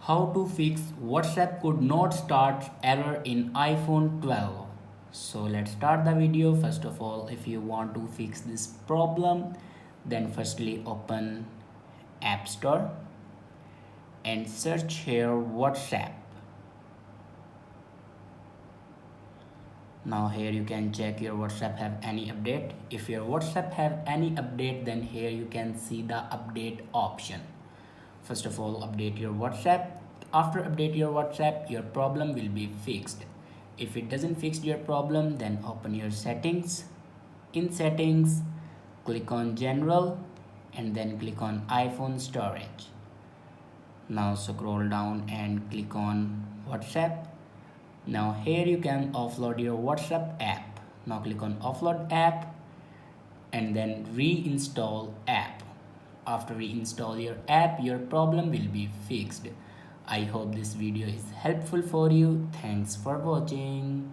How to fix WhatsApp could not start error in iPhone 12. So let's start the video. First of all, if you want to fix this problem, then firstly open App Store and search here WhatsApp. Now here you can check your WhatsApp have any update. If your WhatsApp have any update, then here you can see the update option. First of all, update your WhatsApp. After update your WhatsApp, your problem will be fixed. If it doesn't fix your problem, then open your settings. In settings, click on general and then click on iPhone storage. Now scroll down and click on WhatsApp. Now here you can offload your WhatsApp app. Now click on offload app and then reinstall app. After reinstall your app, your problem will be fixed. I hope this video is helpful for you. Thanks for watching.